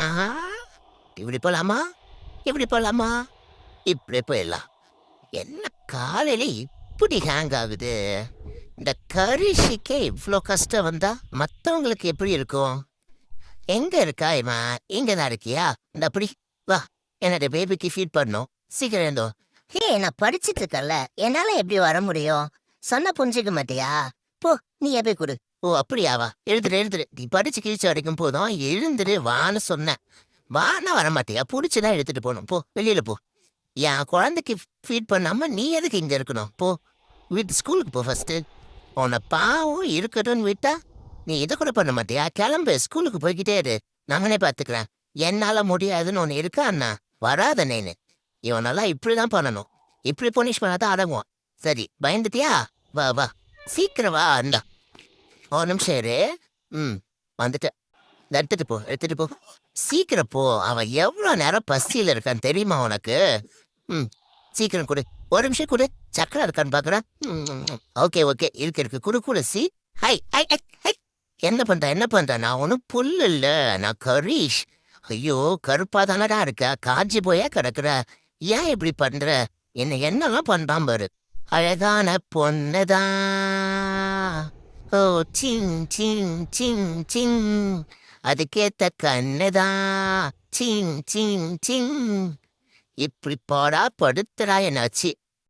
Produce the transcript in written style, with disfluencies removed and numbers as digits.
ஆஹா, இப்படி போலாமா? இப்படி போலாமா? இப்படி போயிடலாம். என்ன காலையில இப்படி ஹேங் ஆகுது? இந்த கரிஷிக்கே இவ்ளோ கஷ்டம் வந்தா மத்தவங்களுக்கு எப்படி இருக்கும்? எங்க இருக்கா இவன்? இங்கதான் இருக்கியா? இந்த அப்படி வா. என்னோட பேபிக்கு ஃபீட் பண்ணும். சீக்கிரம் எழுந்தோ. ஏய் நான் படிச்சிட்டு இருக்கேன்ல என்னால எப்படி வர முடியும்? சொன்ன புரிஞ்சுக்க மாட்டியா? போ, நீ போய் கொடு. ஓ அப்படியாவா? எழுந்துரு எழுந்துரு. நீ படிச்சு கிழிச்ச வரைக்கும் போதும். எழுந்துரு வான்னு சொன்னேன். வானா வரமாட்டியா? புடிச்சுதான் எடுத்துட்டு போகணும். போ வெளியில போ. என் குழந்தைக்கு ஃபீட் பண்ணாம நீ எதுக்கு இங்க இருக்கணும்? போ வீட்டு ஸ்கூலுக்கு போ ஃபர்ஸ்ட். உன்னை பாவம் இருக்கட்டும்னு விட்டா நீ இதை கூட பண்ண மாட்டியா? கிளம்பு, ஸ்கூலுக்கு போய்கிட்டே இரு. நானே பாத்துக்கிறேன். என்னால முடியாதுன்னு ஒண்ணு இருக்கா அண்ணா? வராத நேனு. இவனெல்லாம் இப்படிதான் பண்ணணும். இப்படி பனிஷ் பண்ணாதான் அடங்குவான். சரி பயந்துட்டியா? வா வா, சீக்கிரம் வா. அண்டா ஒரு நிமிஷம் இரு. ம், வந்துட்டேன். இதை எடுத்துட்டு போ, எடுத்துட்டு போ. சீக்கிரம் போ. அவன் எவ்வளவு நேரம் பசியில இருக்கான்னு தெரியுமா உனக்கு? ம், சீக்கிரம் கொடு. ஒரு நிமிஷம் கொடு. சக்கரை இருக்கான்னு பாக்குறேன். ஓகே ஓகே, இருக்கு இருக்கு, குடு குடு. C high high high high. என்ன பண்ற என்ன பண்ற? நான் ஒன்றும் புல் இல்ல, நான் கரீஷ். ஐயோ, கருப்பா தானடா இருக்க, காஞ்சி போயே கிடக்குற. ஏன் இப்படி பண்ற? என்னெல்லாம் பண்றான் பாரு. அழகான பொண்ணுதான். ஓ, சிங் சிங் சிங் சிங். அதுக்கேத்த கண்ணுதான். சிங் சிங் சிங். இப்படி பாடா படுத்துறா என்னாச்சு.